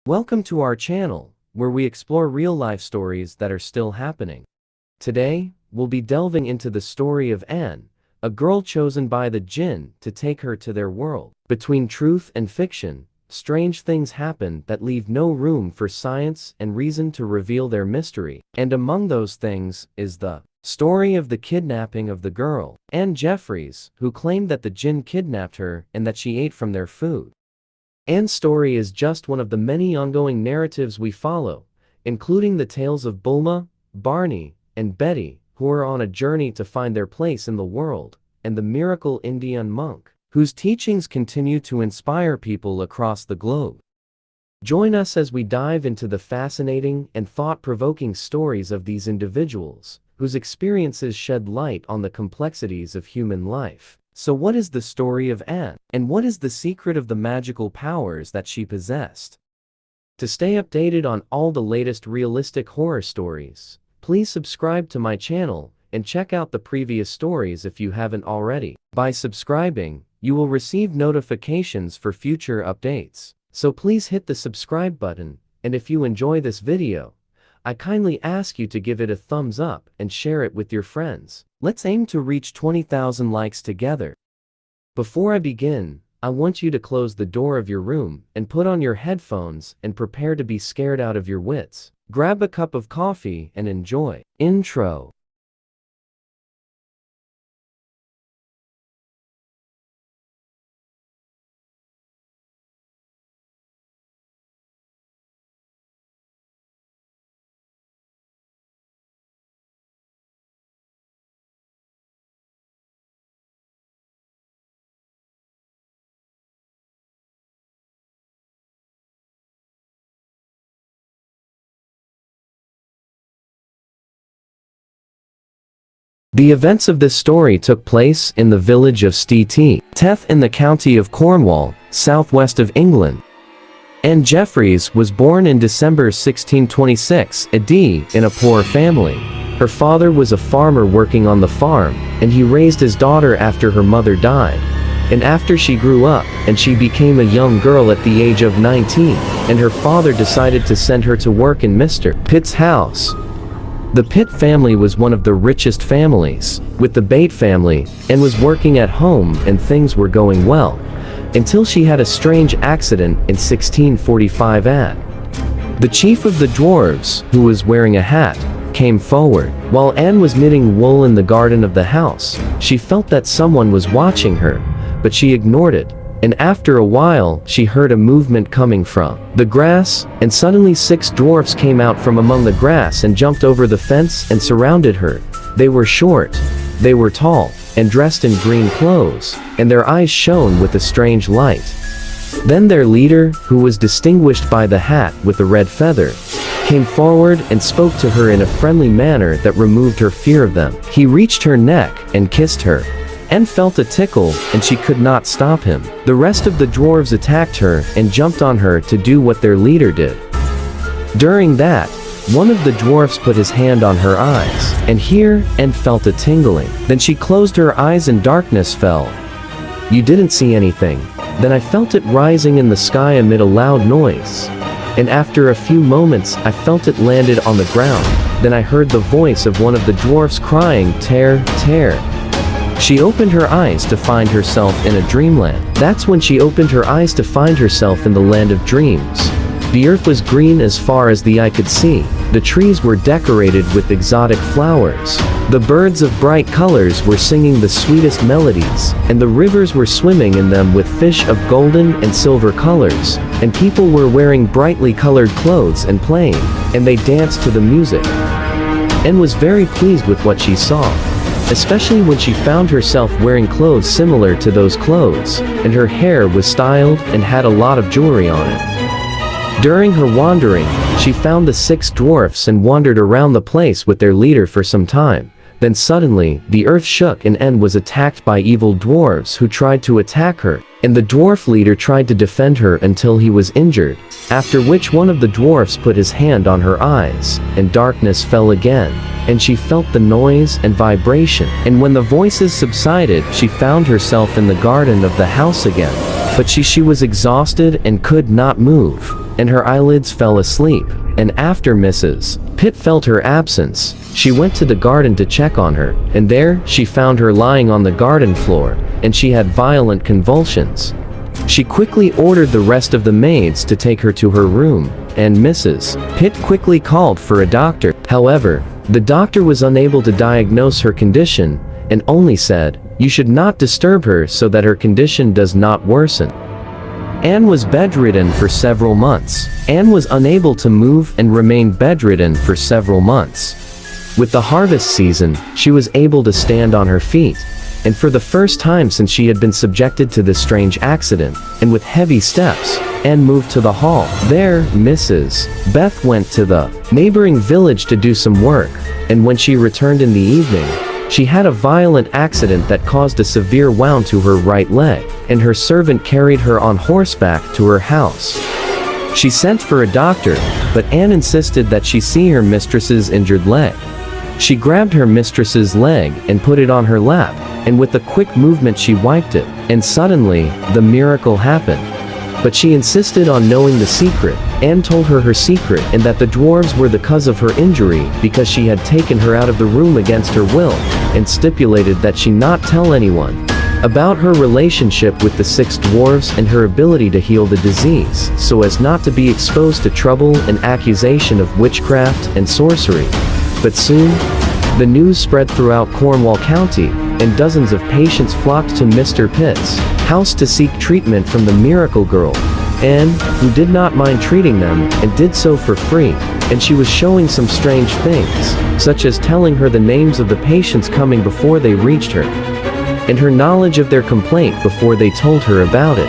Welcome to our channel, where we explore real-life stories that are still happening. Today, we'll be delving into the story of Anne, a girl chosen by the Jinn to take her to their world. Between truth and fiction, strange things happen that leave no room for science and reason to reveal their mystery. And among those things is the story of the kidnapping of the girl, Anne Jeffries, who claimed that the Jinn kidnapped her and that she ate from their food. Anne's story is just one of the many ongoing narratives we follow, including the tales of Bulma, Barney, and Betty, who are on a journey to find their place in the world, and the miracle Indian monk, whose teachings continue to inspire people across the globe. Join us as we dive into the fascinating and thought-provoking stories of these individuals, whose experiences shed light on the complexities of human life. So what is the story of Anne, and what is the secret of the magical powers that she possessed? To stay updated on all the latest realistic horror stories, please subscribe to my channel and check out the previous stories if you haven't already. By subscribing, you will receive notifications for future updates. So please hit the subscribe button, and if you enjoy this video, I kindly ask you to give it a thumbs up and share it with your friends. Let's aim to reach 20,000 likes together. Before I begin, I want you to close the door of your room and put on your headphones and prepare to be scared out of your wits. Grab a cup of coffee and enjoy. Intro. The events of this story took place in the village of Teth in the county of Cornwall, southwest of England. Anne Jeffries was born in December 1626 AD in a poor family. Her father was a farmer working on the farm, and he raised his daughter after her mother died. And after she grew up, and she became a young girl at the age of 19, and her father decided to send her to work in Mr. Pitt's house. The Pitt family was one of the richest families, with the Bate family, and was working at home and things were going well, until she had a strange accident in 1645 The chief of the dwarves, who was wearing a hat, came forward. While Anne was knitting wool in the garden of the house, she felt that someone was watching her, but she ignored it. And after a while, she heard a movement coming from the grass, and suddenly 6 dwarfs came out from among the grass and jumped over the fence and surrounded her. They were short, they were tall, and dressed in green clothes, and their eyes shone with a strange light. Then their leader, who was distinguished by the hat with the red feather, came forward and spoke to her in a friendly manner that removed her fear of them. He reached her neck and kissed her. Anne felt a tickle, and she could not stop him. The rest of the dwarves attacked her and jumped on her to do what their leader did. During that, one of the dwarfs put his hand on her eyes, and here Anne felt a tingling. Then she closed her eyes and darkness fell. You didn't see anything. Then I felt it rising in the sky amid a loud noise. And after a few moments I felt it landed on the ground. Then I heard the voice of one of the dwarfs crying, "Tear, tear." She opened her eyes to find herself in a dreamland. That's when she opened her eyes to find herself in the land of dreams. The earth was green as far as the eye could see. The trees were decorated with exotic flowers. The birds of bright colors were singing the sweetest melodies, and the rivers were swimming in them with fish of golden and silver colors, and people were wearing brightly colored clothes and playing, and they danced to the music. Anne was very pleased with what she saw, especially when she found herself wearing clothes similar to those clothes, and her hair was styled and had a lot of jewelry on it. During her wandering, she found the 6 dwarfs and wandered around the place with their leader for some time. Then suddenly, the earth shook and Anne was attacked by evil dwarves who tried to attack her, and the dwarf leader tried to defend her until he was injured, after which one of the dwarfs put his hand on her eyes, and darkness fell again, and she felt the noise and vibration, and when the voices subsided, she found herself in the garden of the house again, but she was exhausted and could not move. and her eyelids fell asleep, and after Mrs. Pitt felt her absence, she went to the garden to check on her, and there she found her lying on the garden floor, and she had violent convulsions. She quickly ordered the rest of the maids to take her to her room, and Mrs. Pitt quickly called for a doctor. However, the doctor was unable to diagnose her condition, and only said, "You should not disturb her so that her condition does not worsen." Anne was bedridden for several months. Anne was unable to move and remained bedridden for several months. With the harvest season, she was able to stand on her feet, and for the first time since she had been subjected to this strange accident, and with heavy steps, Anne moved to the hall. There, Mrs. Beth went to the neighboring village to do some work, and when she returned in the evening, she had a violent accident that caused a severe wound to her right leg, and her servant carried her on horseback to her house. She sent for a doctor, but Anne insisted that she see her mistress's injured leg. She grabbed her mistress's leg and put it on her lap, and with a quick movement she wiped it, and suddenly, the miracle happened. But she insisted on knowing the secret. Anne told her her secret and that the dwarves were the cause of her injury because she had taken her out of the room against her will, and stipulated that she not tell anyone about her relationship with the 6 dwarves and her ability to heal the disease, so as not to be exposed to trouble and accusation of witchcraft and sorcery. But soon, the news spread throughout Cornwall County, and dozens of patients flocked to Mr. Pitt's house to seek treatment from the miracle girl. Anne, who did not mind treating them, and did so for free, and she was showing some strange things, such as telling her the names of the patients coming before they reached her, and her knowledge of their complaint before they told her about it.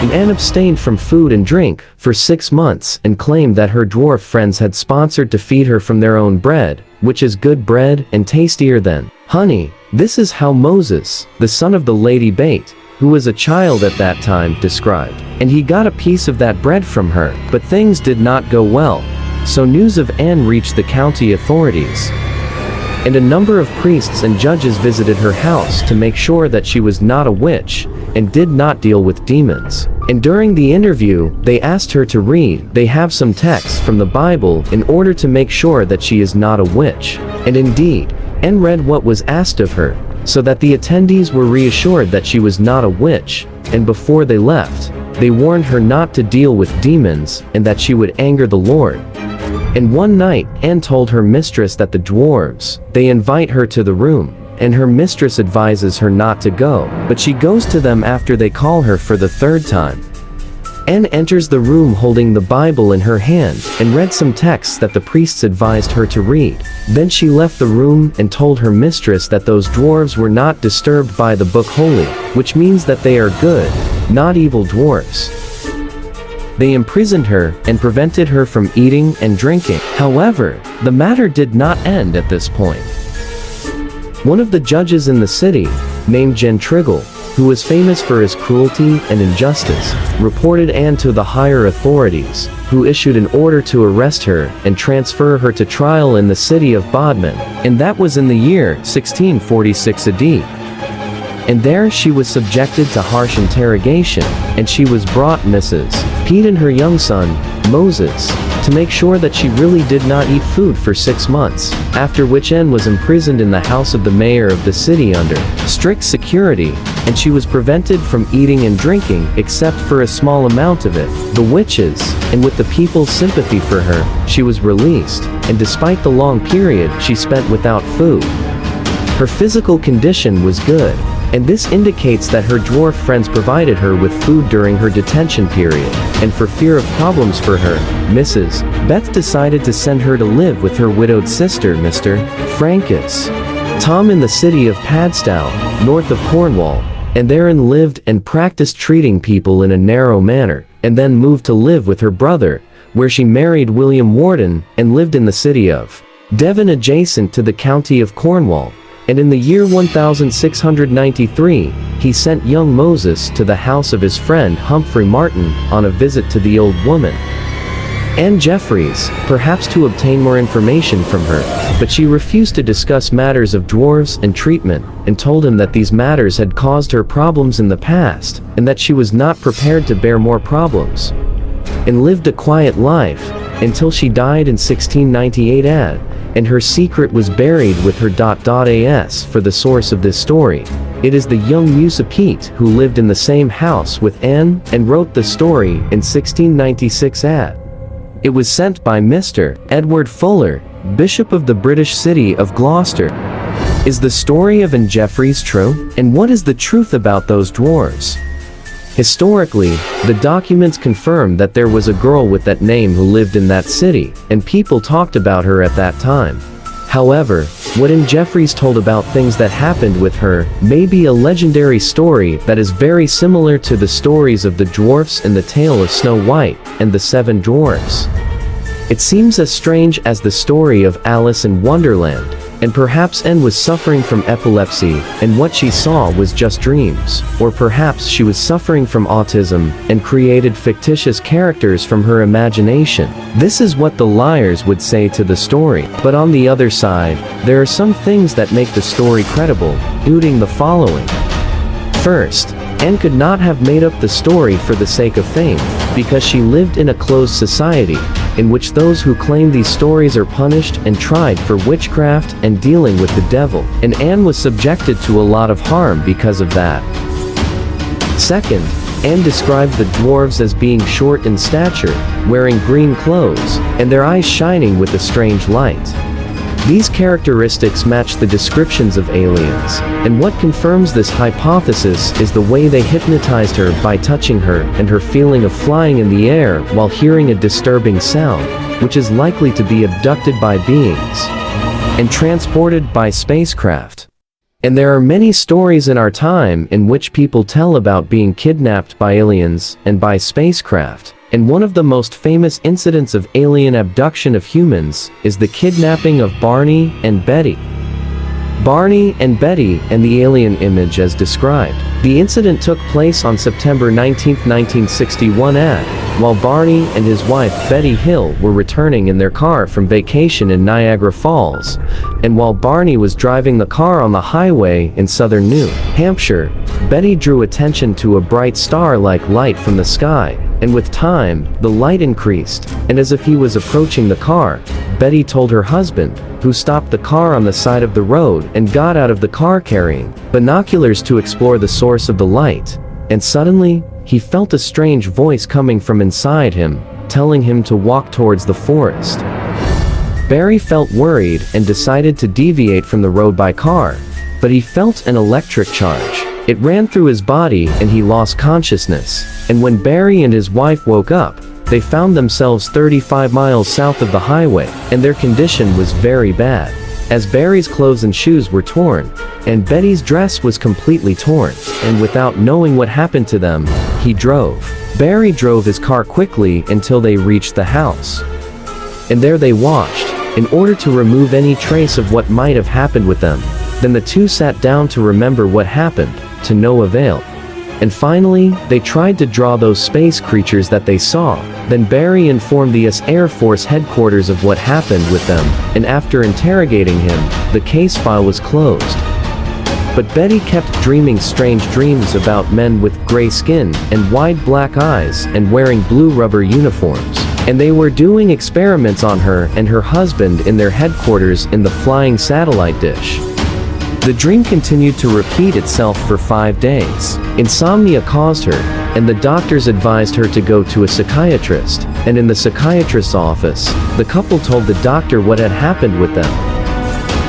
And Anne abstained from food and drink for 6 months and claimed that her dwarf friends had sponsored to feed her from their own bread, which is good bread and tastier than honey. This is how Moses, the son of the Lady Bate, who was a child at that time, described. And he got a piece of that bread from her, but things did not go well. So news of Anne reached the county authorities, and a number of priests and judges visited her house to make sure that she was not a witch and did not deal with demons. And during the interview, they asked her to read. They have some texts from the Bible in order to make sure that she is not a witch. And indeed, Anne read what was asked of her, so that the attendees were reassured that she was not a witch, and before they left, they warned her not to deal with demons and that she would anger the Lord. And one night, Anne told her mistress that the dwarves, they invite her to the room, and her mistress advises her not to go, but she goes to them after they call her for the 3rd time. Anne enters the room holding the Bible in her hand, and read some texts that the priests advised her to read. Then she left the room and told her mistress that those dwarves were not disturbed by the book holy, which means that they are good, not evil dwarves. They imprisoned her and prevented her from eating and drinking. However, the matter did not end at this point. One of the judges in the city, named Jinn, who was famous for his cruelty and injustice, reported Anne to the higher authorities, who issued an order to arrest her and transfer her to trial in the city of Bodmin, and that was in the year 1646 AD. And there she was subjected to harsh interrogation, and she was brought Mrs. Pete and her young son, Moses, to make sure that she really did not eat food for 6 months, after which Anne was imprisoned in the house of the mayor of the city under strict security, and she was prevented from eating and drinking except for a small amount of it. The witches, and with the people's sympathy for her, she was released, and despite the long period she spent without food, her physical condition was good, and this indicates that her dwarf friends provided her with food during her detention period, and for fear of problems for her, Mrs. Beth decided to send her to live with her widowed sister, Mr. Francis Tom, in the city of Padstow, north of Cornwall, and therein lived and practiced treating people in a narrow manner, and then moved to live with her brother, where she married William Warden, and lived in the city of Devon adjacent to the county of Cornwall. And in the year 1693, he sent young Moses to the house of his friend Humphrey Martin on a visit to the old woman, Anne Jeffreys, perhaps to obtain more information from her, but she refused to discuss matters of dwarves and treatment, and told him that these matters had caused her problems in the past, and that she was not prepared to bear more problems. and lived a quiet life until she died in 1698 and her secret was buried with her. As for the source of this story, it is the young Musa Pete who lived in the same house with Anne and wrote the story in 1696. It was sent by Mr. Edward Fuller, Bishop of the British city of Gloucester. Is the story of Anne Jeffreys true? And what is the truth about those dwarves? Historically, the documents confirm that there was a girl with that name who lived in that city, and people talked about her at that time. However, what Anne Jeffreys told about things that happened with her may be a legendary story that is very similar to the stories of the dwarfs in the tale of Snow White and the Seven Dwarfs. It seems as strange as the story of Alice in Wonderland, and perhaps Anne was suffering from epilepsy and what she saw was just dreams, or perhaps she was suffering from autism and created fictitious characters from her imagination. This is what the liars would say to the story. But on the other side, there are some things that make the story credible, including the following. First, Anne could not have made up the story for the sake of fame, because she lived in a closed society, in which those who claim these stories are punished and tried for witchcraft and dealing with the devil, and Anne was subjected to a lot of harm because of that. Second, Anne described the dwarves as being short in stature, wearing green clothes, and their eyes shining with a strange light. These characteristics match the descriptions of aliens, and what confirms this hypothesis is the way they hypnotized her by touching her and her feeling of flying in the air while hearing a disturbing sound, which is likely to be abducted by beings and transported by spacecraft. And there are many stories in our time in which people tell about being kidnapped by aliens and by spacecraft. And one of the most famous incidents of alien abduction of humans is the kidnapping of Barney and Betty. Barney and Betty and the alien image as described. The incident took place on September 19, 1961 while Barney and his wife Betty Hill were returning in their car from vacation in Niagara Falls, and while Barney was driving the car on the highway in southern New Hampshire, Betty drew attention to a bright star-like light from the sky, and with time, the light increased, and as if he was approaching the car, Betty told her husband, who stopped the car on the side of the road and got out of the car carrying binoculars to explore the source of the light, and suddenly, he felt a strange voice coming from inside him, telling him to walk towards the forest. Barry felt worried and decided to deviate from the road by car, but he felt an electric charge. It ran through his body and he lost consciousness, and when Barry and his wife woke up, they found themselves 35 miles south of the highway, and their condition was very bad, as Barry's clothes and shoes were torn, and Betty's dress was completely torn, and without knowing what happened to them, he drove. Barry drove his car quickly until they reached the house. And there they watched, in order to remove any trace of what might have happened with them. Then the two sat down to remember what happened, to no avail. And finally, they tried to draw those space creatures that they saw. Then Barry informed the US Air Force headquarters of what happened with them, and after interrogating him, the case file was closed. But Betty kept dreaming strange dreams about men with gray skin and wide black eyes and wearing blue rubber uniforms. And they were doing experiments on her and her husband in their headquarters in the flying satellite dish. The dream continued to repeat itself for 5 days. Insomnia caused her, and the doctors advised her to go to a psychiatrist, and in the psychiatrist's office, the couple told the doctor what had happened with them.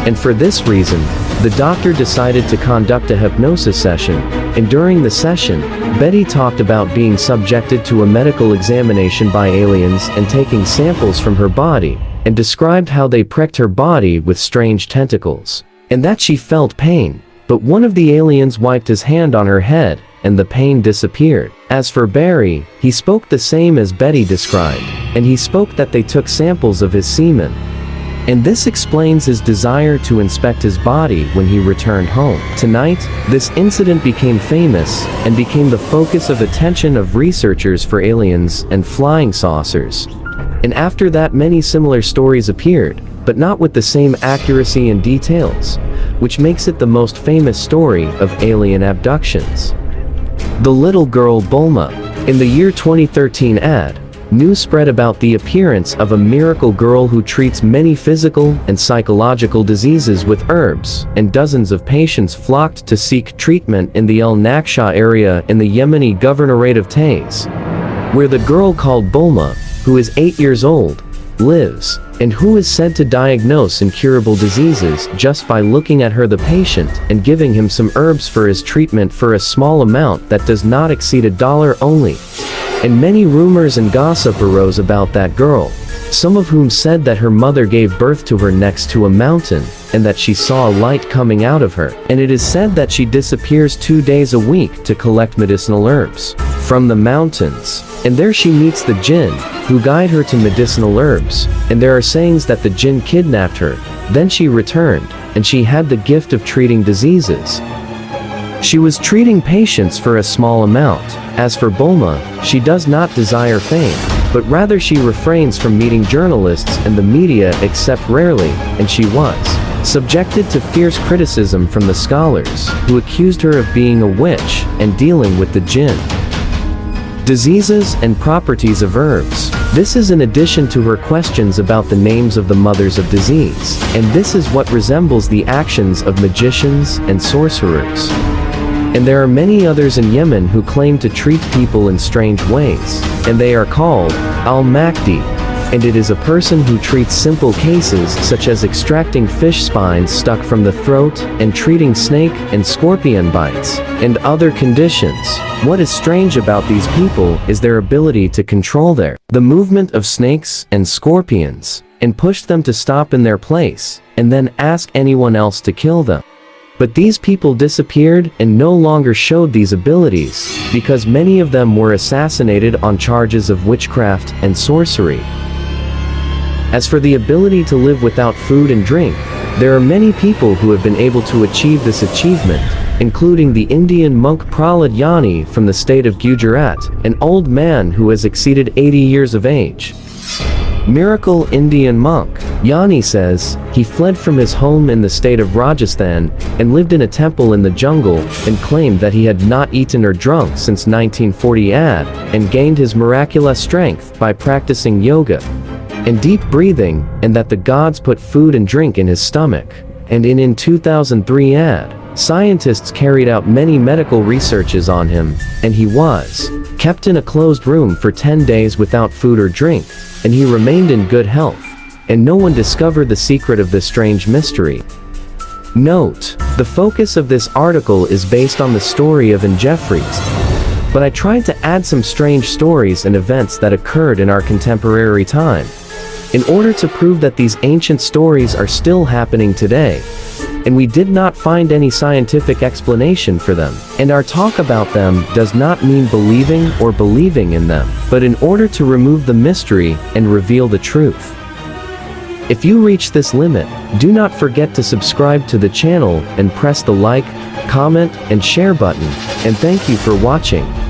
And for this reason, the doctor decided to conduct a hypnosis session, and during the session, Betty talked about being subjected to a medical examination by aliens and taking samples from her body, and described how they pricked her body with strange tentacles, and that she felt pain. But one of the aliens wiped his hand on her head, and the pain disappeared. As for Barry, he spoke the same as Betty described, and he spoke that they took samples of his semen. And this explains his desire to inspect his body when he returned home. Tonight, this incident became famous, and became the focus of attention of researchers for aliens and flying saucers. And after that many similar stories appeared, but not with the same accuracy and details, which makes it the most famous story of alien abductions. The little girl Bulma. In the year 2013 News spread about the appearance of a miracle girl who treats many physical and psychological diseases with herbs, and dozens of patients flocked to seek treatment in the El Naksha area in the Yemeni governorate of Taiz, where the girl called Bulma, who is 8 years old, lives, and who is said to diagnose incurable diseases just by looking at her the patient and giving him some herbs for his treatment for a small amount that does not exceed $1 only. And many rumors and gossip arose about that girl, some of whom said that her mother gave birth to her next to a mountain, and that she saw a light coming out of her, and it is said that she disappears 2 days a week to collect medicinal herbs from the mountains, and there she meets the Jinn, who guide her to medicinal herbs, and there are sayings that the Jinn kidnapped her, then she returned, and she had the gift of treating diseases. She was treating patients for a small amount. As for Bulma, she does not desire fame, but rather she refrains from meeting journalists and the media except rarely, and she was subjected to fierce criticism from the scholars, who accused her of being a witch and dealing with the Jinn. Diseases and properties of herbs. This is in addition to her questions about the names of the mothers of disease, and this is what resembles the actions of magicians and sorcerers. And there are many others in Yemen who claim to treat people in strange ways, and they are called al-Mahdi, and it is a person who treats simple cases such as extracting fish spines stuck from the throat, and treating snake and scorpion bites, and other conditions. What is strange about these people is their ability to control the movement of snakes and scorpions, and push them to stop in their place, and then ask anyone else to kill them. But these people disappeared and no longer showed these abilities, because many of them were assassinated on charges of witchcraft and sorcery. As for the ability to live without food and drink, there are many people who have been able to achieve this achievement, including the Indian monk Prahlad Yani from the state of Gujarat, an old man who has exceeded 80 years of age. Miracle Indian monk. Yani says, he fled from his home in the state of Rajasthan, and lived in a temple in the jungle, and claimed that he had not eaten or drunk since 1940 and gained his miraculous strength by practicing yoga and deep breathing, and that the gods put food and drink in his stomach. And in 2003 scientists carried out many medical researches on him, and he was kept in a closed room for 10 days without food or drink, and he remained in good health, and no one discovered the secret of this strange mystery. Note: the focus of this article is based on the story of Jeffries, but I tried to add some strange stories and events that occurred in our contemporary time, in order to prove that these ancient stories are still happening today, and we did not find any scientific explanation for them, and our talk about them does not mean believing or believing in them, but in order to remove the mystery and reveal the truth. If you reach this limit, do not forget to subscribe to the channel and press the like, comment, and share button, and thank you for watching.